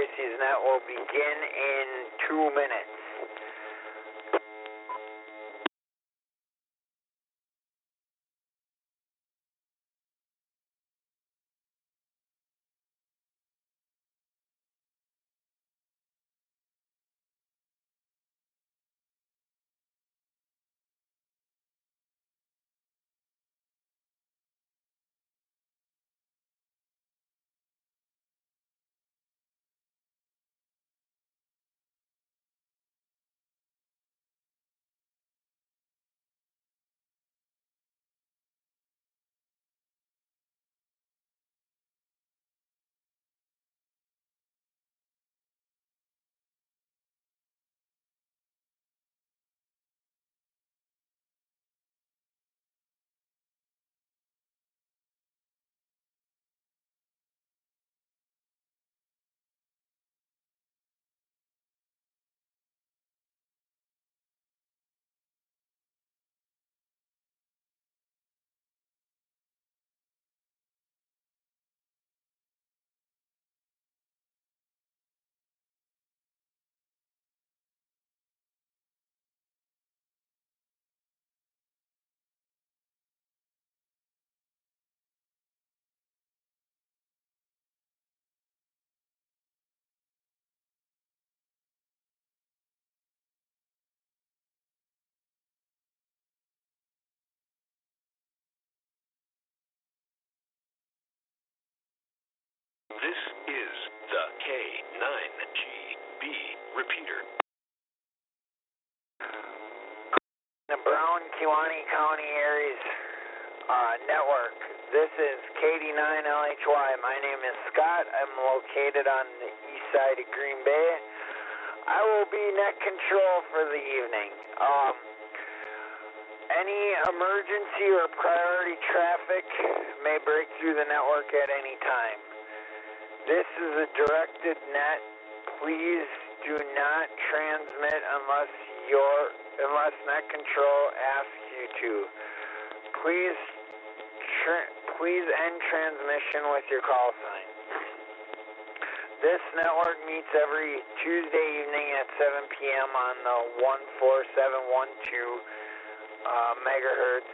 SCRAYS net will begin in 2 minutes. This is the K9GB repeater. The Brown Kewaunee County Areas Network. This is KD9LHY. My name is Scott. I'm located on the east side of Green Bay. I will be net control for the evening. Any emergency or priority traffic may break through the network at any time. This is a directed net. Please do not transmit unless net control asks you to. Please end transmission with your call sign. This network meets every Tuesday evening at 7 p.m. on the 14712 megahertz.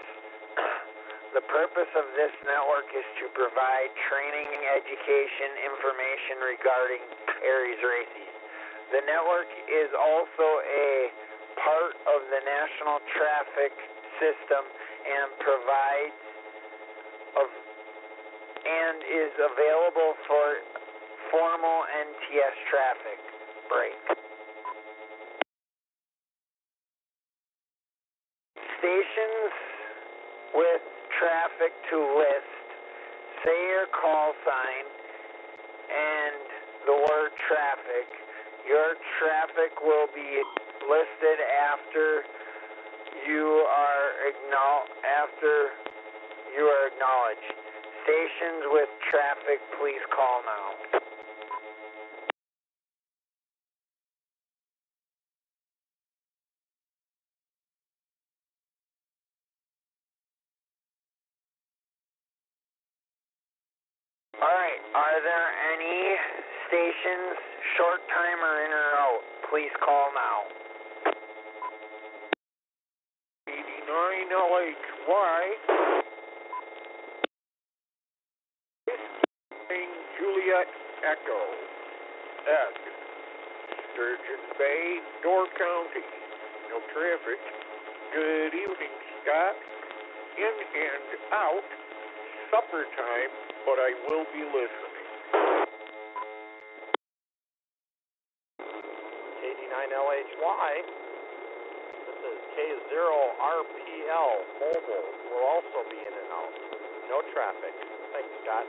The purpose of this network is to provide training, education, information regarding Aries races. The network is also a part of the national traffic system and is available for formal NTS traffic break. Stations with traffic to list, say your call sign and the word traffic. Your traffic will be listed after you are acknowledged. Stations with traffic, please call now. Alright, are there any stations, short time or in or out? Please call now. 89LHY. Juliet Echo. Ed. Sturgeon Bay, Door County. No traffic. Good evening, Scott. In and out. Supper time, but I will be listening. KD9LHY. This is K0RPL Mobile. Will also be in and out. No traffic. Thanks, Scott.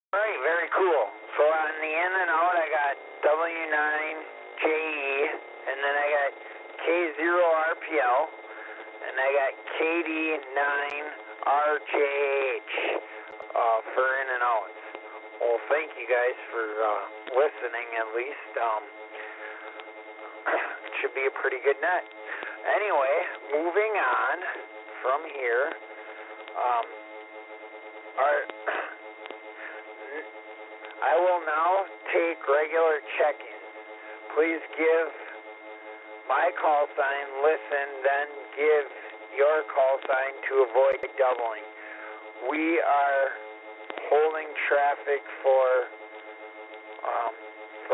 Alright, very cool. So on the in and out, I got W9JE, and then I got K0RPL, and I got KD9RJH for in and outs. Well, thank you guys for listening at least. It should be a pretty good net. Anyway, moving on from here, I will now take regular check-ins. Please give my call sign, listen, then give your call sign to avoid doubling. We are holding traffic for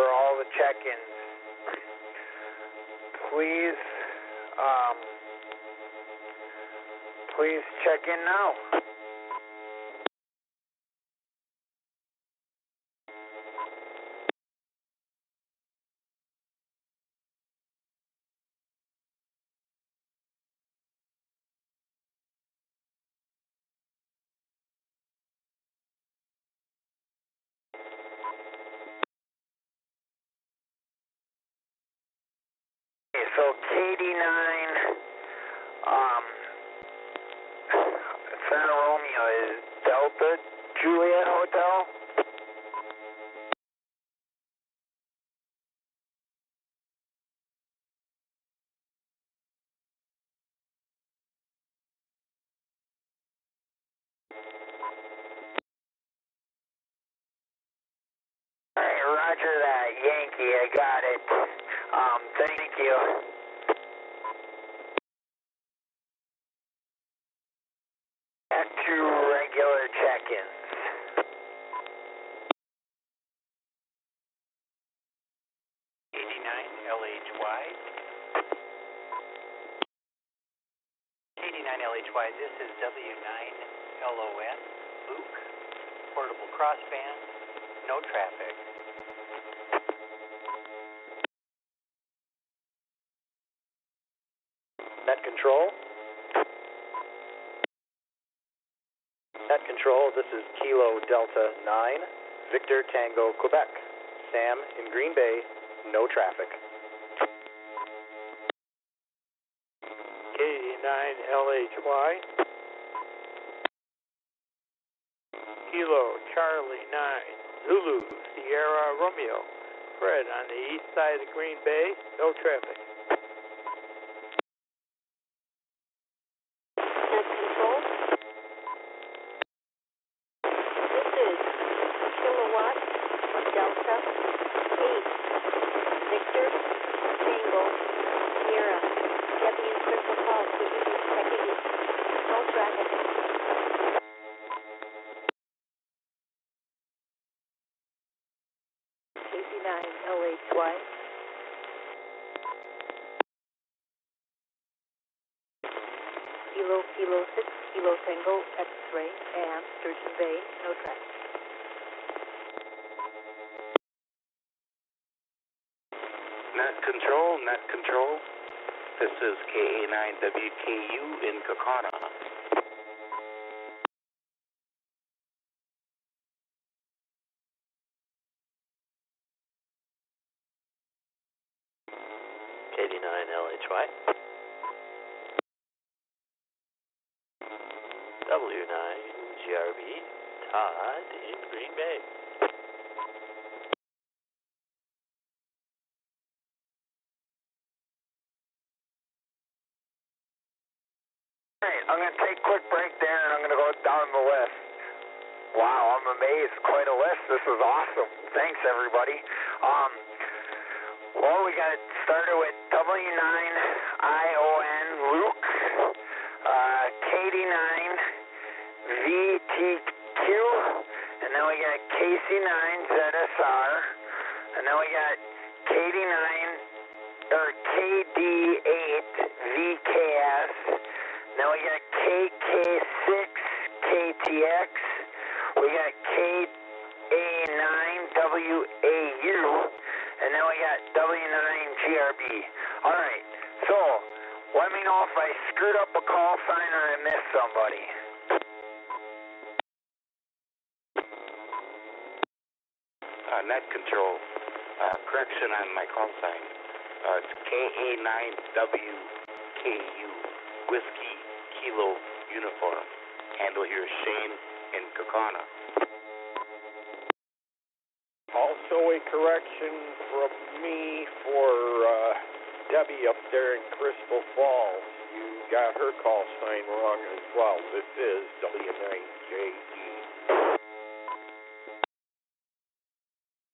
all the check-ins. Please check in now. So KD9, Santa Romeo is Delta Juliet Hotel. Alright, roger that, Yankee, I got it. Thank you. Back to regular check-ins. KD9LHY. KD9LHY, this is W9LON, Luke, portable crossband, no traffic. Net control. Net control, this is Kilo Delta 9, Victor Tango, Quebec. Sam in Green Bay, no traffic. KD9LHY. Kilo Charlie 9, Zulu Sierra Romeo. Fred on the east side of Green Bay, no traffic. Net control. This is Kilowatt Delta 8, Victor Tango Sierra W Crystal Falls, checking in. No traffic. KD9LHY. Kilo 6, Kilo Tango, X-ray, and Sturgeon Bay, no traffic. Net control. This is KA9WKU in Kewaunee. KD9LHY. W9GRB, Todd in Green Bay. Alright, I'm going to take a quick break there and I'm going to go down the list. Wow, I'm amazed. Quite a list. This is awesome. Thanks, everybody. Well, we got started with W9ION Luke, KD9VTQ, and then we got KC9ZSR, and then we got KD8VKS, then we got KK6KTX, we got KA9WAU, and then we got W9GRB. Alright, so let me know if I screwed up a call sign or I missed somebody. net control. Correction on my call sign. It's KA9WKU, Whiskey Kilo Uniform. Handle here, Shane in Kewaunee. Also a correction from me for Debbie up there in Crystal Falls. You got her call sign wrong as well. This is W9JE.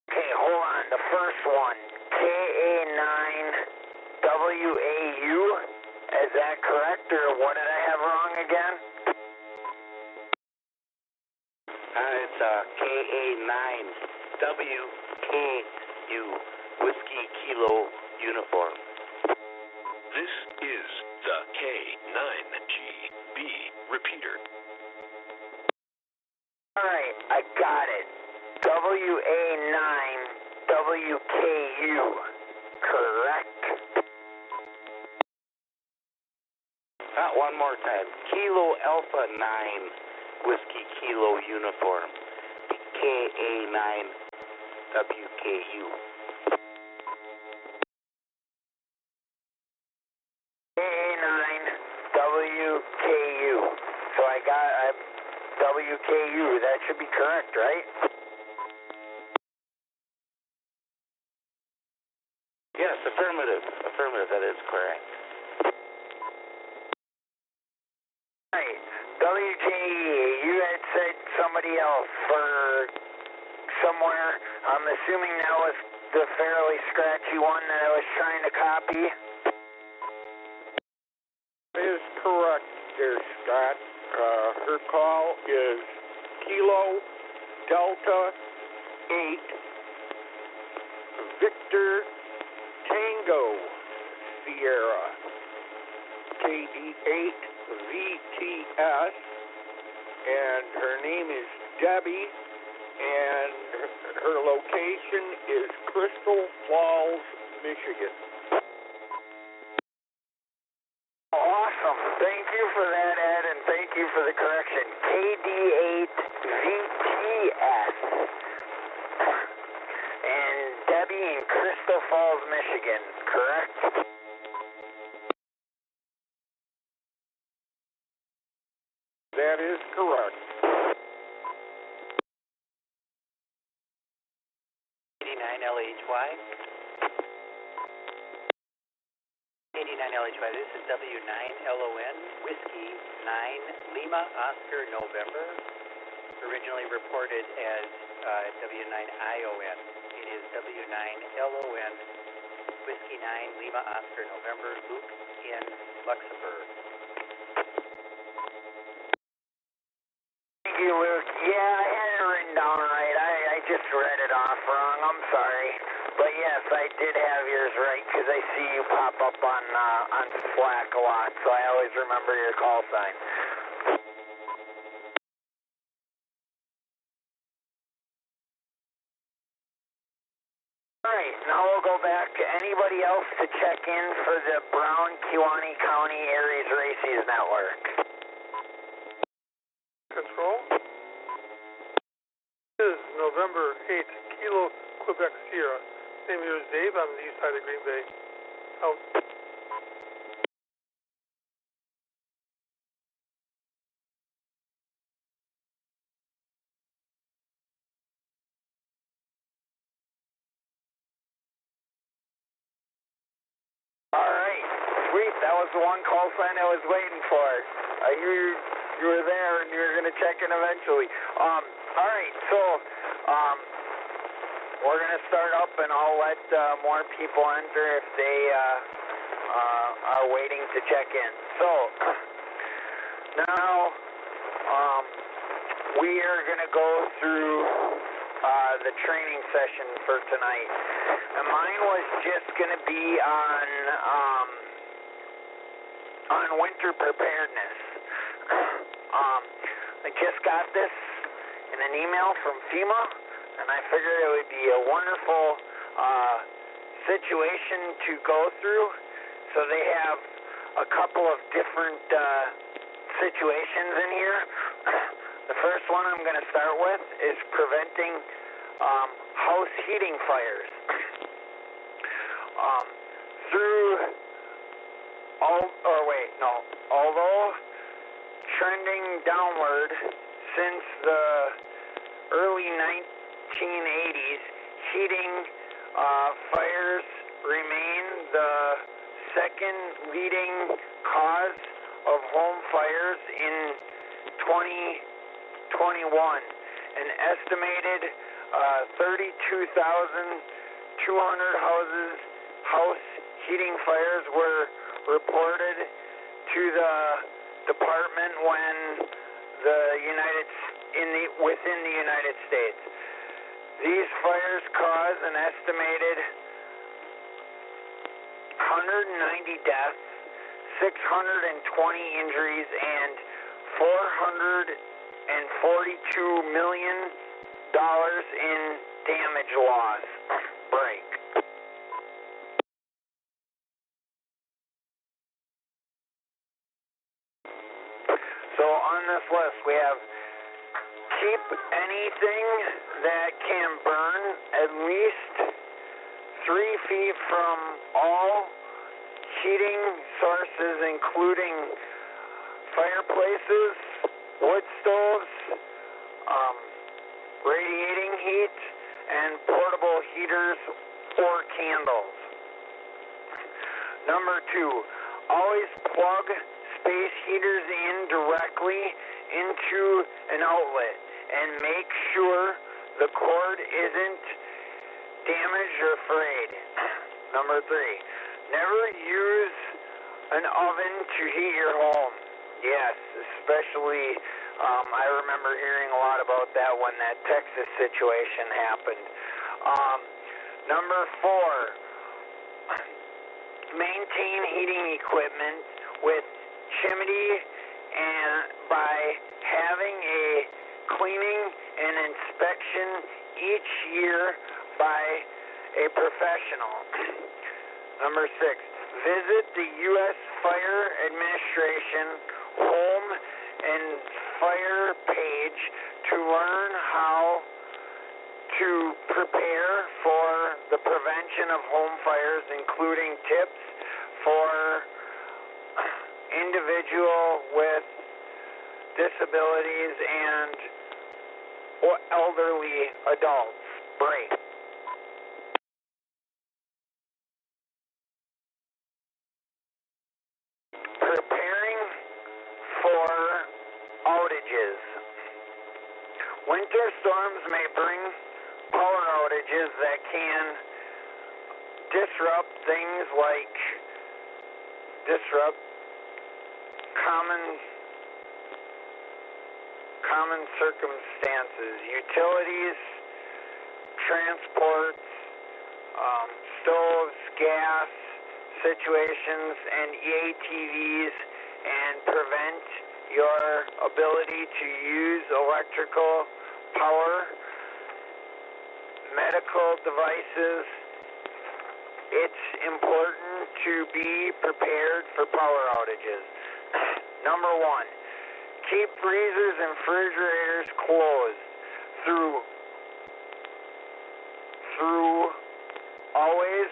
Okay, hold on. The first one, KA9WAU. Is that correct, or what did I have wrong again? It's KA9WKU, Whiskey Kilo Uniform. This is the K9GB repeater. All right, I got it. WA9WKU, correct? One more time. Kilo Alpha 9, Whiskey Kilo Uniform. KA9WKU. KA9WKU. So I got WKU. That should be correct, right? Yes, affirmative. Affirmative, that is correct. Right. WKE, you had said somebody else for somewhere. I'm assuming that was the fairly scratchy one that I was trying to copy. That is correct there, Scott. Her call is Kilo Delta 8 Victor Tango Sierra KD8 VTS, and her name is Debbie, and her location is Crystal Falls, Michigan. Awesome. Thank you for that, Ed, and thank you for the correction. KD8 VTS. And Debbie in Crystal Falls, Michigan, correct? That is correct. 89LHY. 89LHY, this is W9LON, Whiskey 9, Lima, Oscar, November. Originally reported as W9ION. It is W9LON, Whiskey 9, Lima, Oscar, November, Luke in Luxembourg. Thank you, Luke. Yeah, I had it written down right. I just read it off wrong. I'm sorry. But yes, I did have yours right because I see you pop up on Slack a lot, so I always remember your call sign. All right, now we'll go back to anybody else to check in for the Brown Kewaunee County Aries Races Network. Control. This is November 8th, Kilo Quebec Sierra. Name here is Dave. I'm on the east side of Green Bay. Out. All right, sweet. That was the one call sign I was waiting for. I knew you were there and you were going to check in eventually. All right, so we're going to start up and I'll let more people enter if they are waiting to check in. So now we are going to go through the training session for tonight. And mine was just going to be on winter preparedness. I just got this in an email from FEMA, and I figured it would be a wonderful situation to go through. So they have a couple of different situations in here. The first one I'm going to start with is preventing house heating fires. Although trending downward since the early 1980s, heating fires remain the second leading cause of home fires in 2021. An estimated 32,200 house heating fires were reported to the department within the United States. These fires cause an estimated 190 deaths, 620 injuries, and $442 million in damage loss. Break. So on this list we have keep anything that can burn at least 3 feet from all heating sources, including fireplaces, wood stoves, radiating heat, and portable heaters or candles. Number 2, always plug space heaters in directly into an outlet and make sure the cord isn't damaged or frayed. Number 3, never use an oven to heat your home. Yes, especially I remember hearing a lot about that when that Texas situation happened. Number 4, maintain heating equipment with chimney and by having a cleaning and inspection each year by a professional. Number 6, visit the U.S. Fire Administration Home and Fire page to learn how to prepare for the prevention of home fires, including tips for individual with disabilities and elderly adults. Break. Preparing for outages. Winter storms may bring power outages that can disrupt things like common circumstances, utilities, transports, stoves, gas situations, and EATVs, and prevent your ability to use electrical power, medical devices. It's important to be prepared for power outages. Number 1, keep freezers and refrigerators closed through always,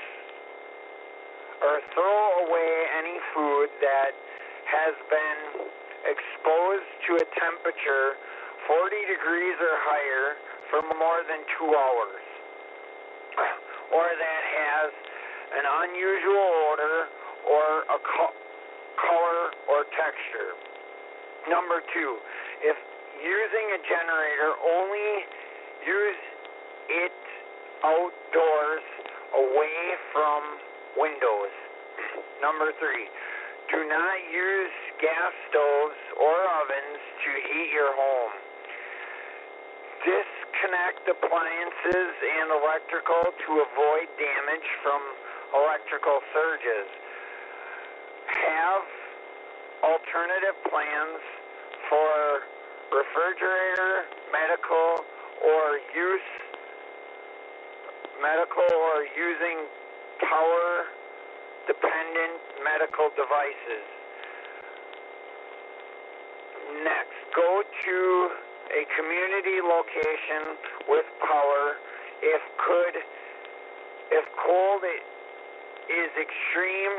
or throw away any food that has been exposed to a temperature 40 degrees or higher for more than 2 hours, or that has an unusual odor or a color or texture. Number 2, if using a generator, only use it outdoors away from windows. Number 3, do not use gas stoves or ovens to heat your home. Disconnect appliances and electrical to avoid damage from electrical surges. Have alternative plans for refrigerator, medical, or using power-dependent medical devices. Next, go to a community location with power if cold is extreme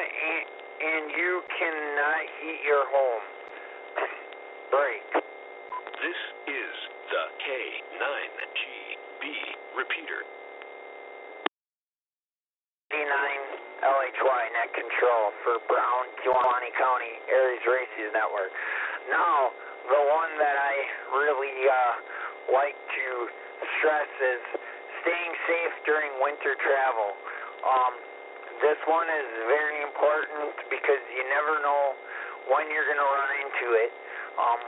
and you cannot heat your home. Break. This is the K9GB repeater. D9LHY net control for Brown, Kewaunee County, Aries Races Network. Now, the one that I really like to stress is staying safe during winter travel. This one is very important because you never know when you're going to run into it.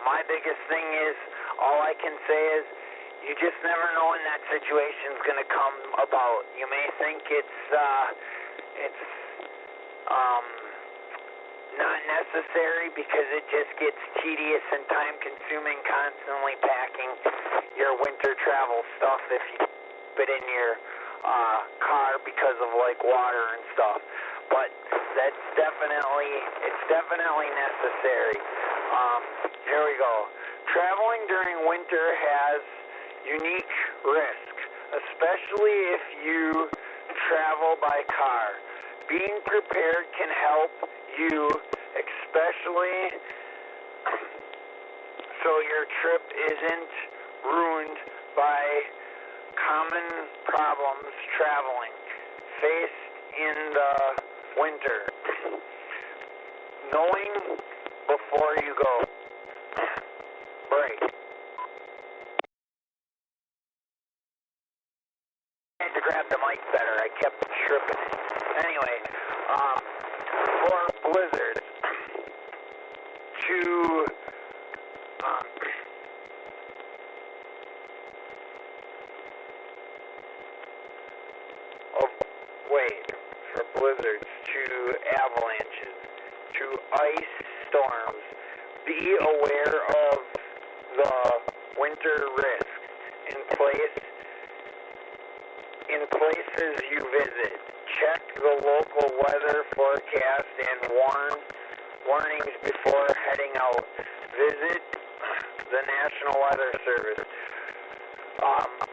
My biggest thing is, all I can say is, you just never know when that situation's going to come about. You may think it's not necessary because it just gets tedious and time-consuming constantly packing your winter travel stuff if you put it in your car because of like water and stuff. But it's definitely necessary. Here we go. Traveling during winter has unique risks, especially if you travel by car. Being prepared can help you, especially so your trip isn't ruined by common problems traveling faced in the winter. Knowing before you go. Break. I had to grab the mic better. I kept tripping it. Anyway, for blizzards, to avalanches, to ice storms, be aware of the winter risks in places you visit. Check the local weather forecast and warnings before heading out. Visit the National Weather Service.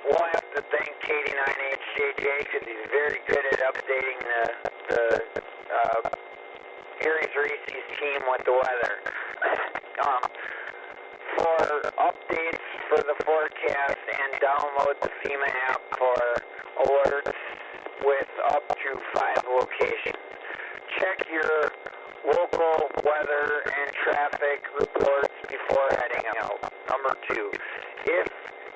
We'll have to thank KD9HJJ because he's very good at updating the Aries Races team with the weather. For updates for the forecast and download the FEMA app for alerts with up to 5 locations. Check your local weather and traffic reports before heading out. Number 2, if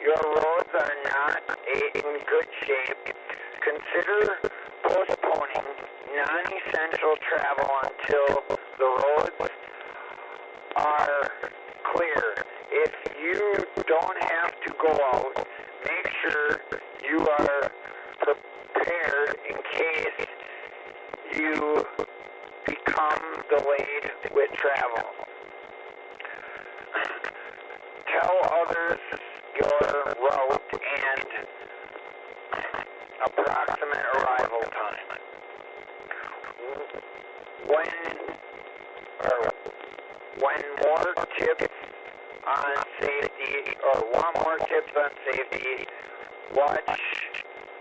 your roads are not in good shape, consider postponing non-essential travel until the roads are clear. If you don't have to go out, make sure you are prepared in case you become delayed with travel. Tell others your route and approximate arrival time. When more tips on safety, or want more tips on safety, watch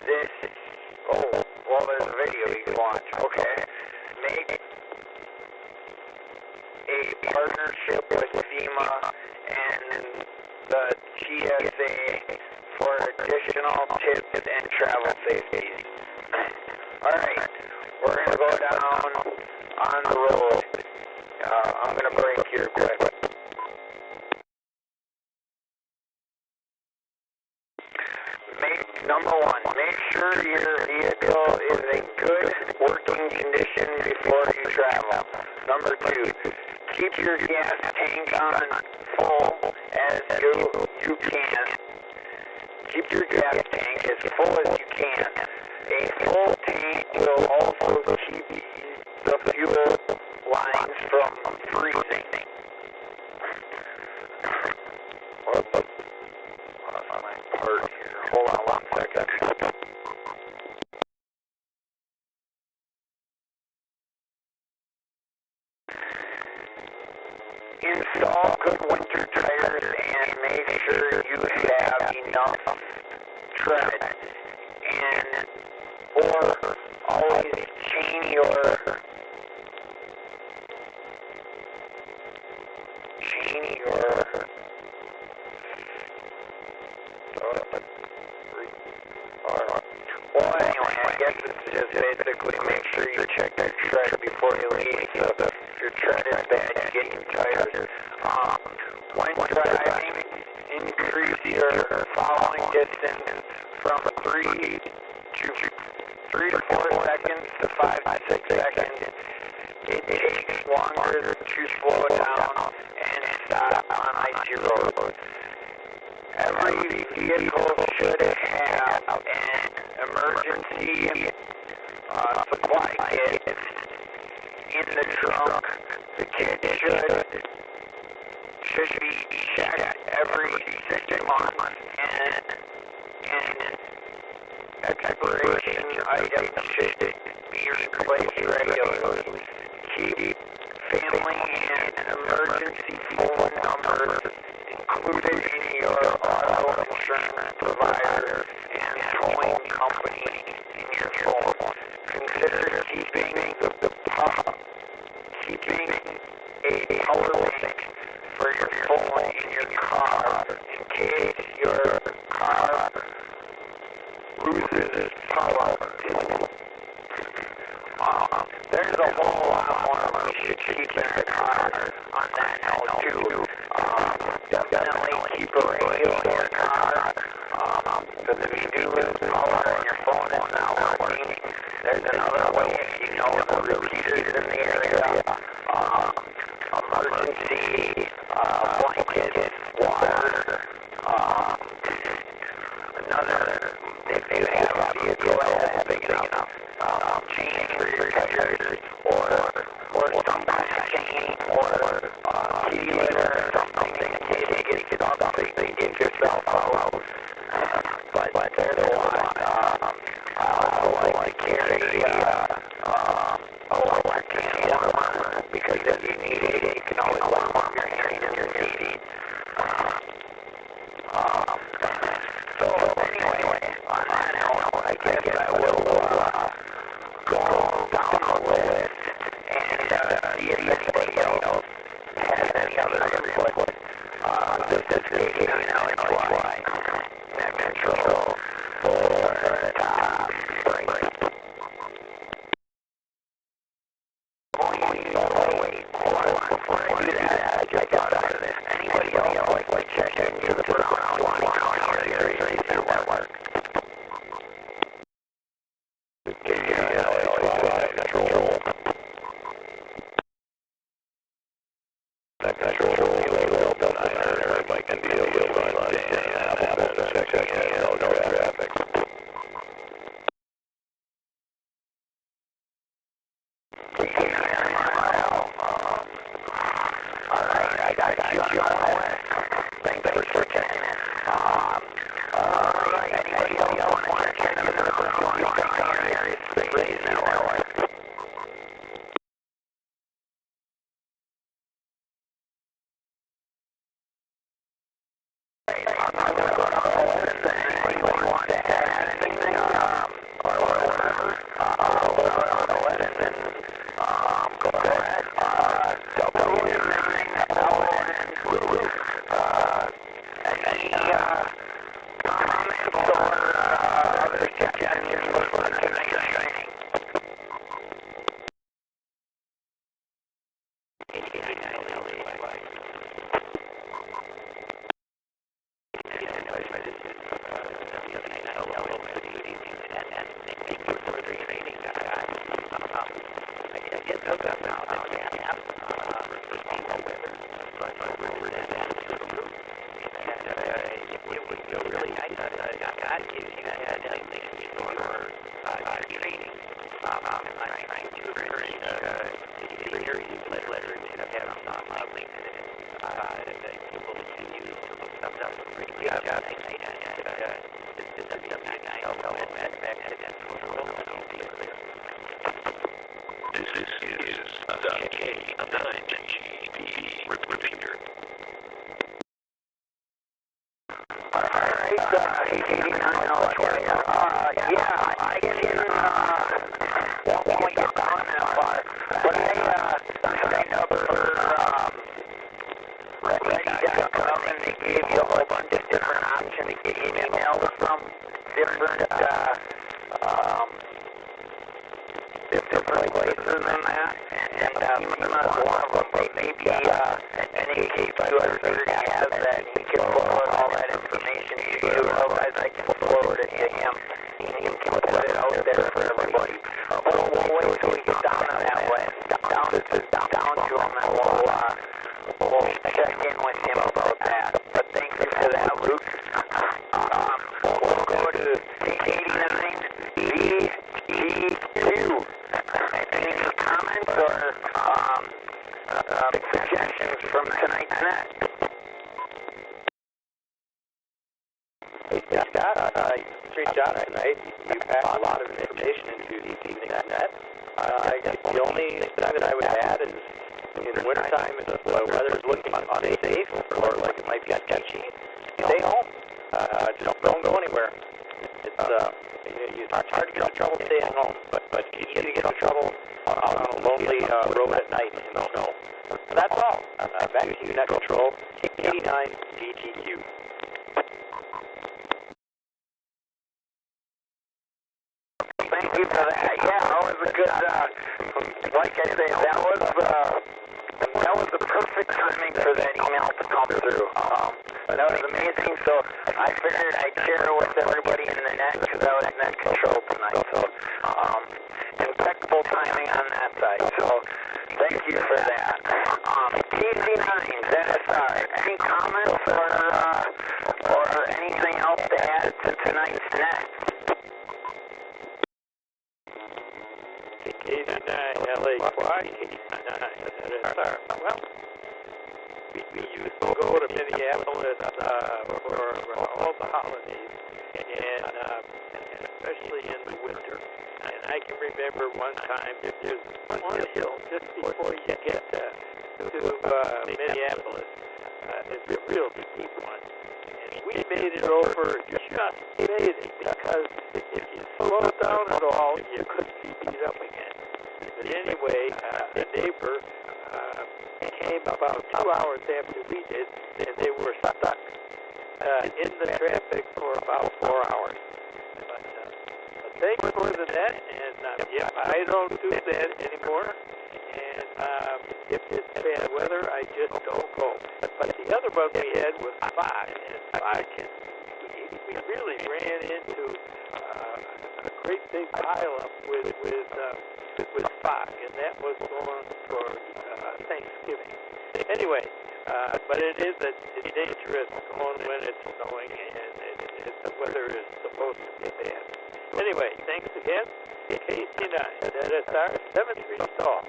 this. Oh, well, there's a video you can watch. Okay. Make a partnership with FEMA and the GSA for additional tips and travel safety. Alright, we're going to go down on the road. I'm going to break here quick. Number 1, make sure your vehicle is in good working condition before you travel. Number 2, keep your gas tank on full as you can. Keep your gas tank as full as you can. A full tank will also keep the fuel lines from freezing. Hold on 1 second. Install good winter tires and make sure you have enough tread or always chain your well, anyway, I guess it's just basically make sure you check your tread before you leave. So if your tread is bad, you get new tires. When driving, increase your following distance from 3 to 4 seconds to 5 to 6 seconds. It takes longer to slow down and stop on icy roads. Every vehicle should have an emergency supply kit in the trunk. The kit should be checked every 6 months, and expiration items should be replaced regularly. Keep family and emergency phone numbers included in your auto insurance provider and towing company in your phone. Consider keeping a power bank for your phone in your car in case your car loses power. There's a whole lot more we should keep in the car on that note too. Definitely keep a radio in your car, because if you do lose power and your phone is not working, there's another way. If you know the repeaters in the area, emergency blankets, water, if you have a vehicle that's big enough, chain for your tires, or some kind of chain, or kitty litter, or something in case you get off something, get yourself out. But there's a lot. I also like to carry a can warmer, because if you need it, you can always warm up your hand in your seat. So anyway, on that note, I guess I will go down the list and see if anybody else has any other input. This is KWNY, net control for the top spring. Wait, hold on, before I do that, I just thought of this. Anybody else like to check into the Brown County area network? Alright, I got you on the list. Thanks for checking in. Alright, anybody else want to check into the Brown County area SCRAYS network? I'm not going to go to all of it. Anybody want to add anything, or whatever, on the list, and go ahead. W9LN I can, won't get down that far, but I signed up for, Ready.com, and they gave you a whole bunch of different options to get emails from different places and that, and FEMA's one of them, but maybe any case already has that, and he can forward all that information to you, otherwise I can forward it to him, and he can put it out there for everybody. But we'll wait till we get down to that list, down to him, and we'll check in with him about that. But thank you for that, Luke. We'll go to 89 VG2. Any comments or suggestions from tonight's net? Great job tonight. You packed a lot of information into the evening's net. I guess the only thing that I would add is in the wintertime, if the weather is looking unsafe or like it might be sketchy, stay home. Just don't go anywhere. It's hard to get in trouble staying home, but it's easy to get in trouble out on a lonely road at night in the snow. So that's all. Back to you, Net Control, 89 VTQ. Thank you for that. Yeah, that was a good, like I say, that was the perfect timing for that email to come through. That was amazing, so I figured I'd share it with everybody in the net because I was net control tonight. So, impeccable timing on that side. So, thank you for that. TC9, ZSR, any comments or anything else to add to tonight's net? K9, LHY, K9, ZSR. Well, we used to go to Minneapolis for all the holidays, and especially in the winter. And I can remember one time that there's one hill just before you get to Minneapolis. It's a real steep one. And we made it over just amazing because if you slowed down at all, you could speed up again. But anyway, the neighbor came about 2 hours after we did, and they were stuck in the traffic for about 4 hours. But thanks for the net, and I don't do that anymore. And if it's bad weather, I just don't go. But the other one we had was fog, and fog, we really ran into a great big pileup with fog, and that was going for Thanksgiving. Anyway, but it is dangerous going when it's snowing and the weather is supposed to be bad. Anyway, thanks again. KC9, ZSR 73 stall.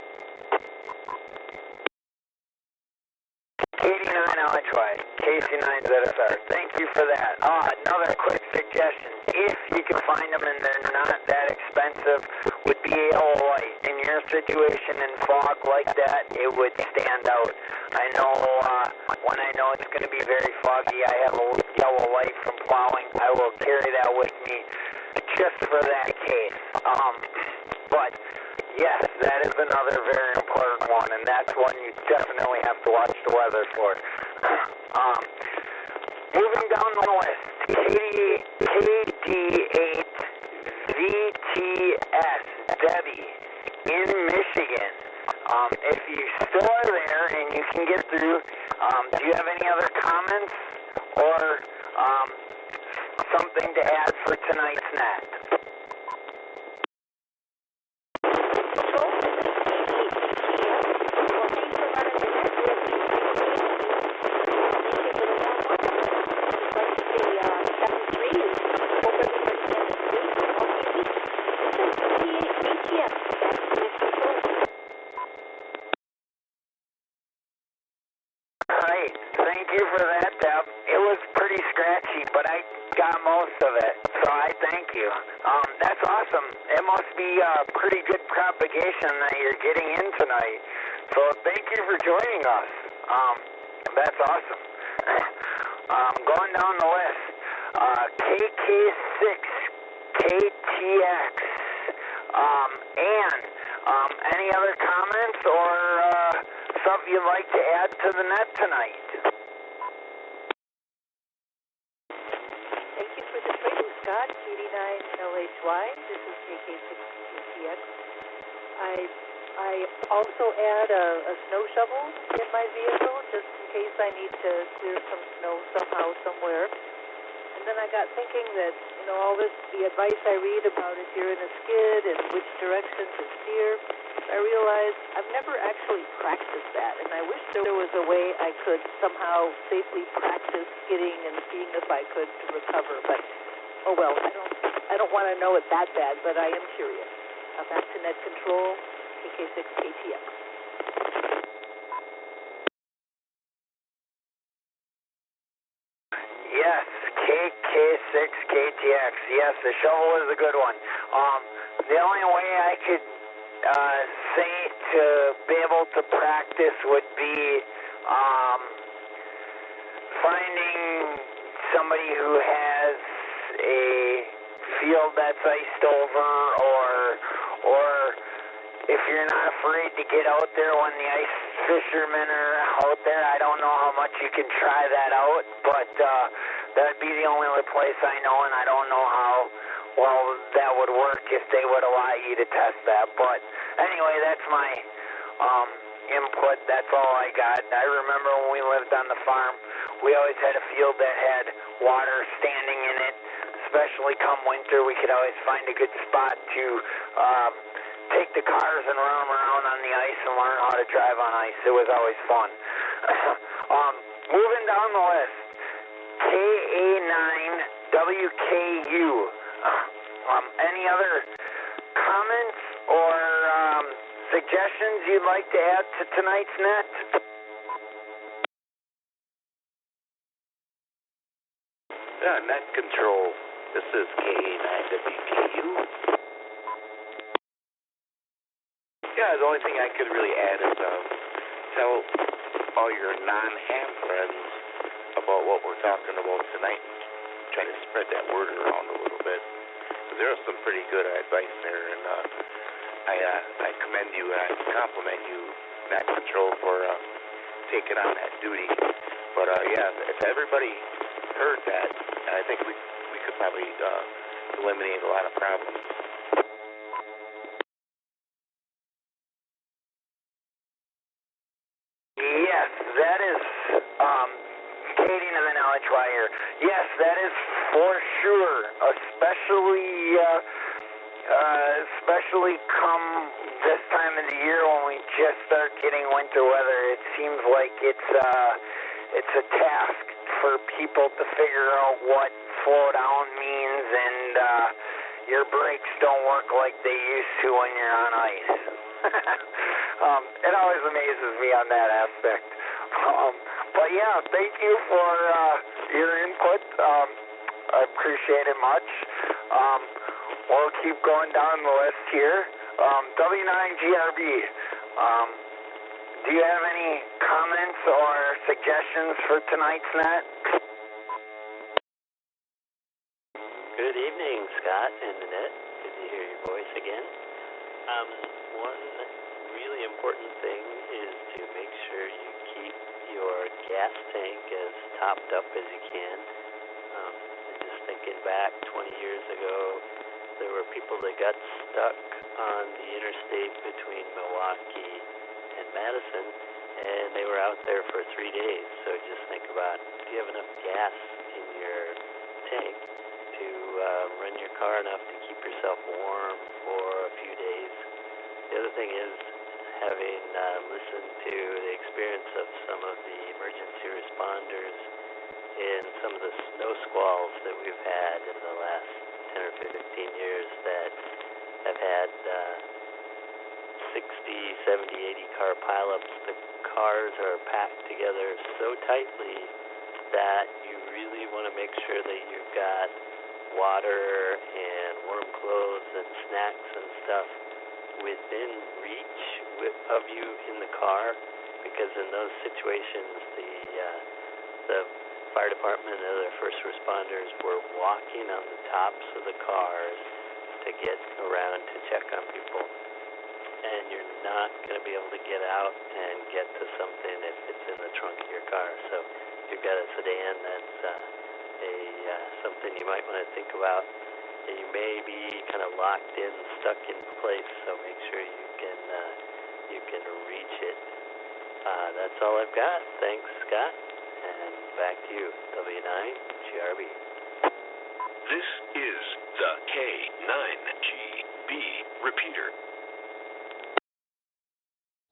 89 LHY, KC9 ZSR. Thank you for that. Another quick suggestion. If you can find them and they're not that expensive, would be yellow light. In your situation in fog like that, it would stand out. I know when I know it's going to be very foggy, I have a yellow light from plowing. I will carry that with me just for that case. But yes, that is another very important one, and that's one you definitely have to watch the weather for. Moving down the list, KD8 VTS Debbie in Michigan. If you still are there and you can get through, do you have any other comments or something to add for tonight's net? Thank you for that, Deb. It was pretty scratchy, but I got most of it, so I thank you. That's awesome. It must be pretty good propagation that you're getting in tonight. So thank you for joining us. That's awesome. Going down the list, KK6 KTX. And any other comments or something you'd like to add to the net tonight? Thank you for the training, Scott. 89LHY. This is KK6KTX. I also add a snow shovel in my vehicle just in case I need to clear some snow somehow, somewhere. And then I got thinking that, all this, the advice I read about if you're in a skid and which direction to steer, I realized I've never actually practiced that, and I wish there was a way I could somehow safely practice skidding and seeing if I could to recover. But, oh well, I don't want to know it that bad, but I am curious. Back to net control, KK6KTX. Yes, KK6KTX. Yes, the shovel is a good one. The only way I could say to be able to practice would be finding somebody who has a field that's iced over, or if you're not afraid to get out there when the ice fishermen are out there. I don't know how much you can try that out, but that'd be the only other place I know, and I don't know how well that would work if they would allow you to test that. But anyway, that's my input. That's all I got. I remember when we lived on the farm, we always had a field that had water standing in it, especially come winter. We could always find a good spot to take the cars and run them around on the ice and learn how to drive on ice. It was always fun. Moving down the list, KA9WKU. Any other comments or suggestions you'd like to add to tonight's net? Net control. This is KA9WKU. Yeah, the only thing I could really add is tell all your non-ham friends about what we're talking about tonight. Trying to spread that word around a little bit. There was some pretty good advice there, and I commend you and I compliment you, Net Control, for taking on that duty. But yeah, if everybody heard that, I think we could probably eliminate a lot of problems. Yes, that is Katie to the knowledge wire. Yes, that is for sure, especially come this time of the year when we just start getting winter weather. It seems like it's a task for people to figure out what slow down means, and your brakes don't work like they used to when you're on ice. It always amazes me on that aspect. But yeah, thank you for your input. I appreciate it much. We'll keep going down the list here. W9GRB. Do you have any comments or suggestions for tonight's net? Good evening, Scott and Nanette. Good to hear your voice again. One really important thing is to make sure you keep your gas tank as topped up as you can. Just thinking back 20 years ago, there were people that got stuck on the interstate between Milwaukee and Madison, and they were out there for 3 days. So just think about, do you have enough gas in your tank to run your car enough to keep yourself warm for a few days? The other thing is, having listened to the experience of some of the emergency responders in some of the snow squalls that we've had in the last 10 or 15 years that have had 60, 70, 80 car pileups, the cars are packed together so tightly that you really want to make sure that you've got water and warm clothes and snacks and stuff within reach of you in the car, because in those situations the fire department and other first responders were walking on the tops of the cars to get around to check on people. And you're not going to be able to get out and get to something if it's in the trunk of your car. So if you've got a sedan, that's something you might want to think about. And you may be kind of locked in, stuck in place, so make sure you can reach it. That's all I've got. Thanks, Scott. And back to you, W9GRB. This is the K9GB repeater.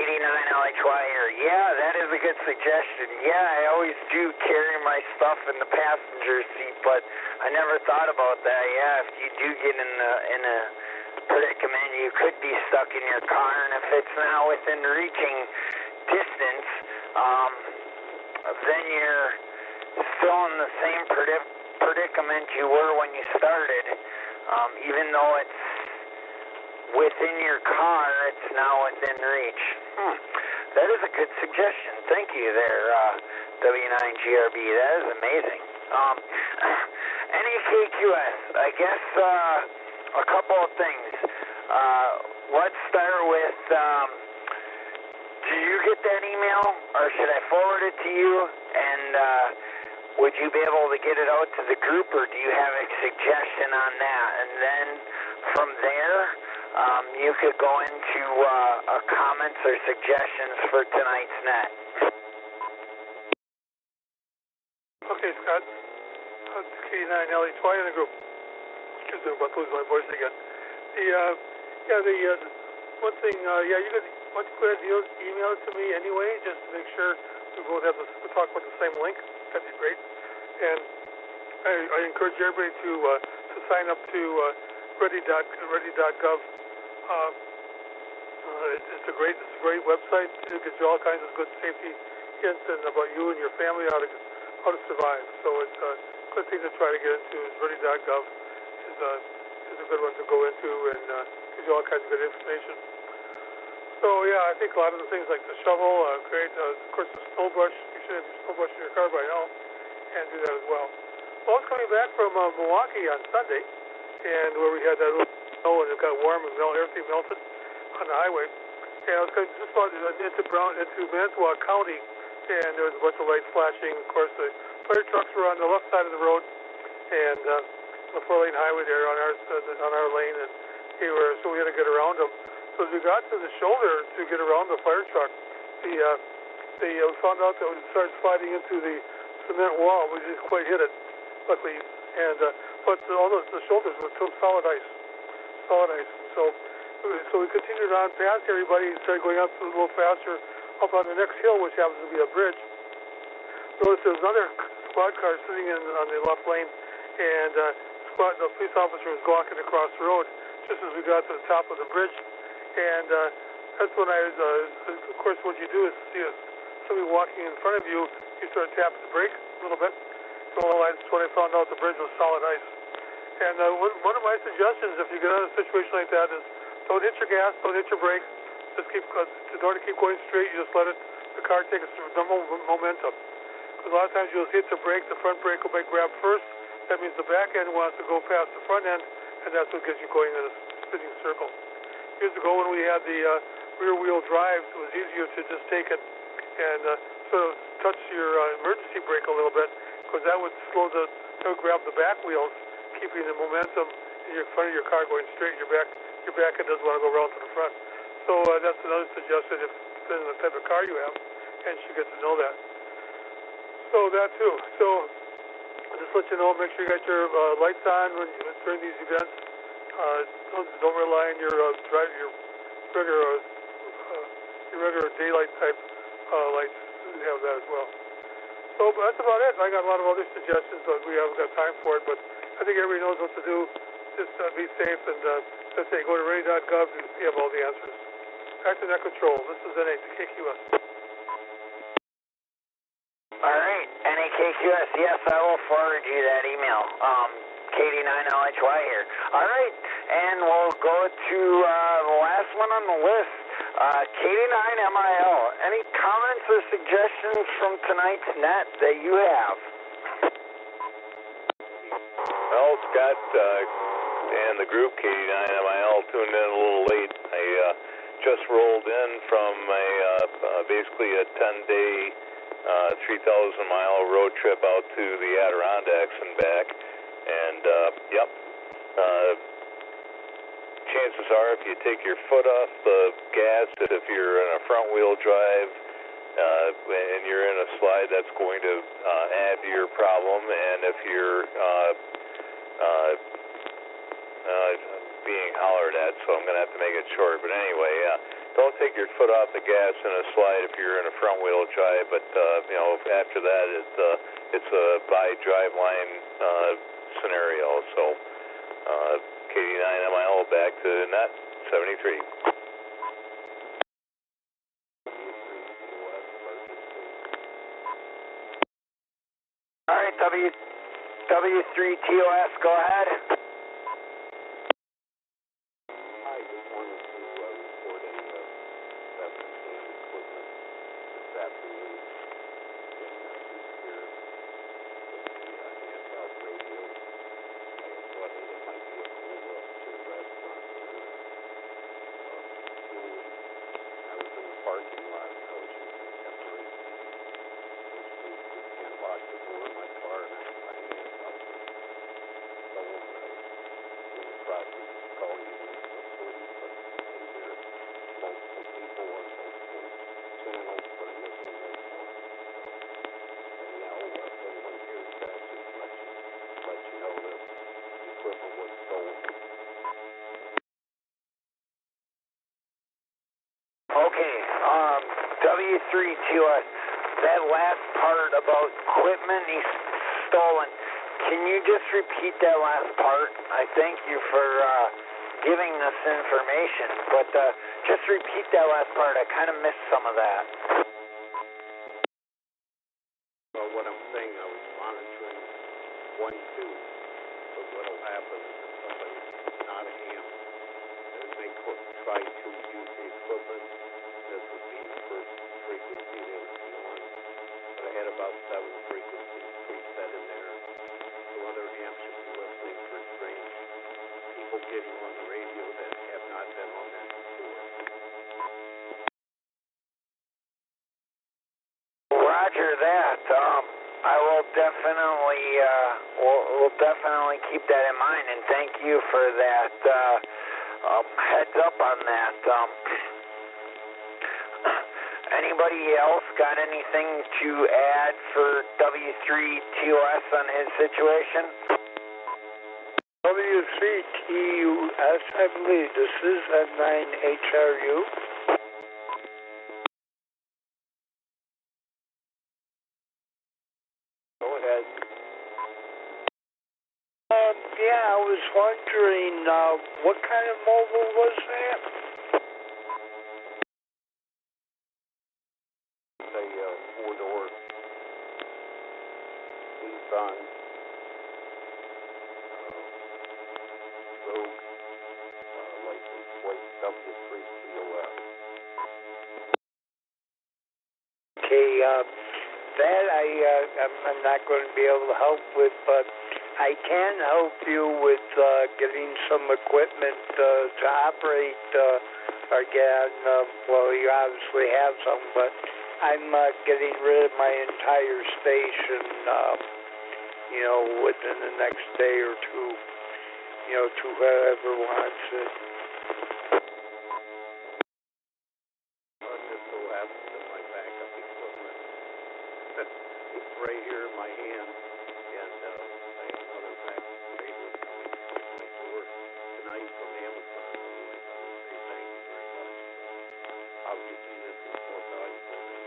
89LHY here. Yeah, that is a good suggestion. Yeah, I always do carry my stuff in the passenger seat, but I never thought about that. Yeah, if you do get in a predicament, you could be stuck in your car, and if it's not within reaching distance, then you're still in the same predicament you were when you started. Even though it's within your car, it's now within reach. That is a good suggestion. Thank you there, W9GRB. That is amazing. NEKQS, I guess a couple of things. Let's start with, do you get that email, or should I forward it to you? And would you be able to get it out to the group, or do you have a suggestion on that? And then from there, you could go into comments or suggestions for tonight's net. Okay, Scott. K9LHY in the group. Excuse me, I'm about to lose my voice again. The one thing, you could, why don't you go ahead and email it to me anyway, just to make sure we both have to talk about the same link. That'd be great. And I encourage everybody to sign up to ready.gov. It's a great website. It gives you all kinds of good safety hints and about you and your family, how to survive. So it's a good thing to try to get into. Is ready.gov is a good one to go into, and gives you all kinds of good information. So yeah, I think a lot of the things like the shovel, great. Of course, the snow brush. You should have your snow brush in your car by now, and do that as well. Well, I was coming back from Milwaukee on Sunday, and where we had that little snow and it got warm and everything melted on the highway. And I was going just about into Manitowoc County, and there was a bunch of lights flashing. Of course, the fire trucks were on the left side of the road, and the 4-lane highway there on our lane, and so we had to get around them. So as we got to the shoulder to get around the fire truck, we found out that we started sliding into the cement wall. We didn't quite hit it, luckily, and but all the shoulders were solid ice. So we continued on past everybody and started going up a little faster up on the next hill, which happens to be a bridge. Noticed there was another squad car sitting on the left lane, and the police officer was walking across the road just as we got to the top of the bridge. And that's when of course, what you do is see somebody walking in front of you, you start tapping the brake a little bit. So that's when I found out the bridge was solid ice. And one of my suggestions, if you get in a situation like that, is don't hit your gas, don't hit your brakes. Just in order to keep going straight, you just let the car take its normal momentum. Because a lot of times you'll hit the brake, the front brake will be grabbed first. That means the back end wants to go past the front end, and that's what gets you going in a spinning circle. Years ago when we had the rear-wheel drives, it was easier to just take it and sort of touch your emergency brake a little bit, because that would grab the back wheels, keeping the momentum in your front of your car going straight. Your back end doesn't want to go around to the front. So that's another suggestion, depending on the type of car you have, and you get to know that. So that too. So just let you know, make sure you got your lights on during these events. Don't rely on your regular daylight type lights. You have that as well. So that's about it. I got a lot of other suggestions, but we haven't got time for it. But I think everybody knows what to do. Just be safe, and let's say go to ready.gov and you have all the answers. Back to net control. This is NEKQS. All right, NEKQS. Yes, I will forward you that email. KD9LHY here. All right, and we'll go to the last one on the list. KD9MIL. Any comments or suggestions from tonight's net that you have? Well, Scott and the group K9MIL tuned in a little late. I just rolled in from basically a 10-day, 3,000-mile road trip out to the Adirondacks and back. And, chances are if you take your foot off the gas, if you're in a front-wheel drive, and you're in a slide, that's going to add to your problem. And if you're being hollered at, so I'm going to have to make it short. But anyway, don't take your foot off the gas in a slide if you're in a front-wheel drive. But after that, it's a by driveline scenario. So KD9MIL back to net 73. All right, W3TOS, go ahead. I just wanted to report any second-hand equipment this afternoon in here with the handheld radio. I thought it might be a cool to the restaurant here in Kewaunee. I was in the parking lot and I was using temporary heating, which we can't lock the door in my car, and I ended up someone in the process of calling in the police, but in here multiple people on multiple channels, but I guess they know more. Anyhow, anyone hears that, just let you know that the equipment was stolen. Okay, W3TOS, that last part about equipment stolen, can you just repeat that last part? I thank you for giving this information, but just repeat that last part. I kind of missed some of that. Well, what I'm saying, I was monitoring 1-2, but what will happen is if somebody's not a ham, and they try to use the equipment, this would be the first frequency they would be on. But I had about 7 frequencies preset in there. So other hams should be listening for strange people getting on the radio that have not been on that before. Roger that. I will definitely will definitely keep that in mind, and thank you for that heads up on that. Anybody else got anything to add for W3TOS on his situation? W3TOS, I believe this is at 9HRU. Go ahead. Yeah, I was wondering, what kind of mobile was that? A 4-door Nissan Rogue license plate W3TOS. Okay, that I'm not going to be able to help with, but I can help you with getting some equipment to operate again. Well, you obviously have some, but I'm getting rid of my entire station, within the next day or two, to whoever wants it. This will happen to my backup equipment. It's right here in my hand, and I have another backup cable coming from my door tonight from Amazon. I want to say thank you very much. Obviously, this is more valuable than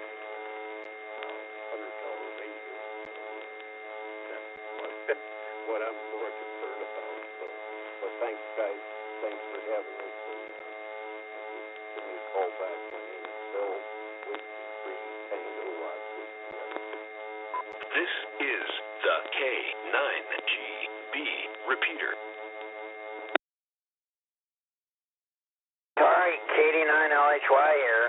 $100 radio. That's what I'm more concerned about. So, but thanks, guys. Thanks for having us. And give me a call back. My name is Bill. This is the K9GB repeater. All right, KD9LHY here.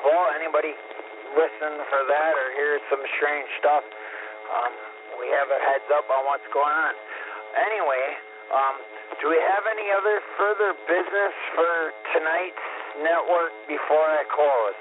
Well, anybody listen for that or hear some strange stuff, we have a heads up on what's going on. Anyway, do we have any other further business for tonight's network before I close?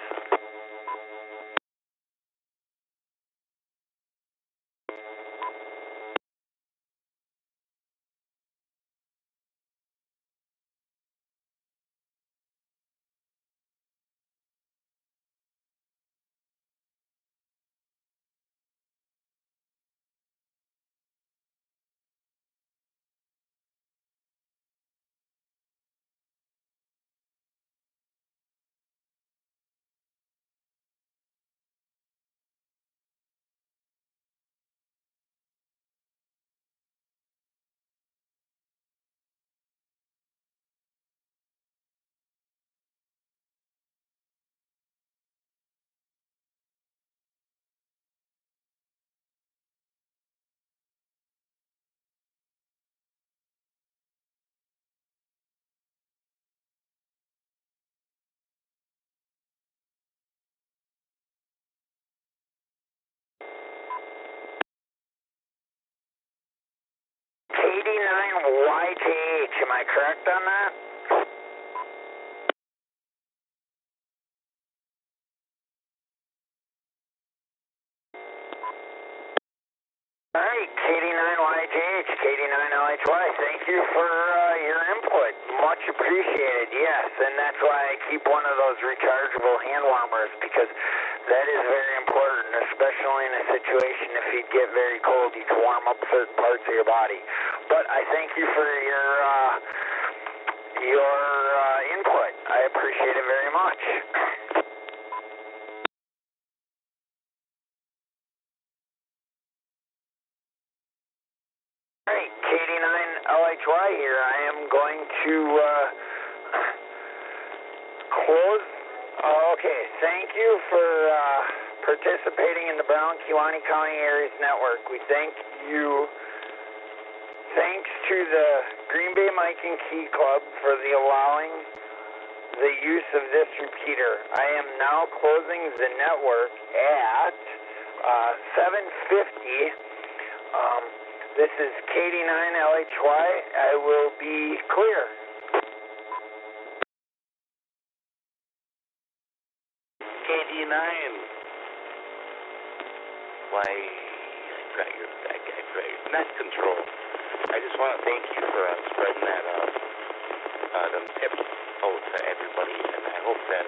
KD9YJH, am I correct on that? Alright, KD9YJH, KD9LHY, thank you for your input. Much appreciated, yes, and that's why I keep one of those rechargeable hand warmers, because that is very important, especially in a situation if you get very cold, you can warm up certain parts of your body. But I thank you for your input. I appreciate it very much. Alright, KD9LHY here. I am going to close. Okay, thank you for participating in the Brown Kewaunee County Areas Network. We thank you. Thanks to the Green Bay Mike and Key Club for the allowing the use of this repeater. I am now closing the network at 7:50. This is KD9LHY. I will be clear. KD9. Why, I got your net control. I just want to thank you for spreading that them tips out to everybody, and I hope that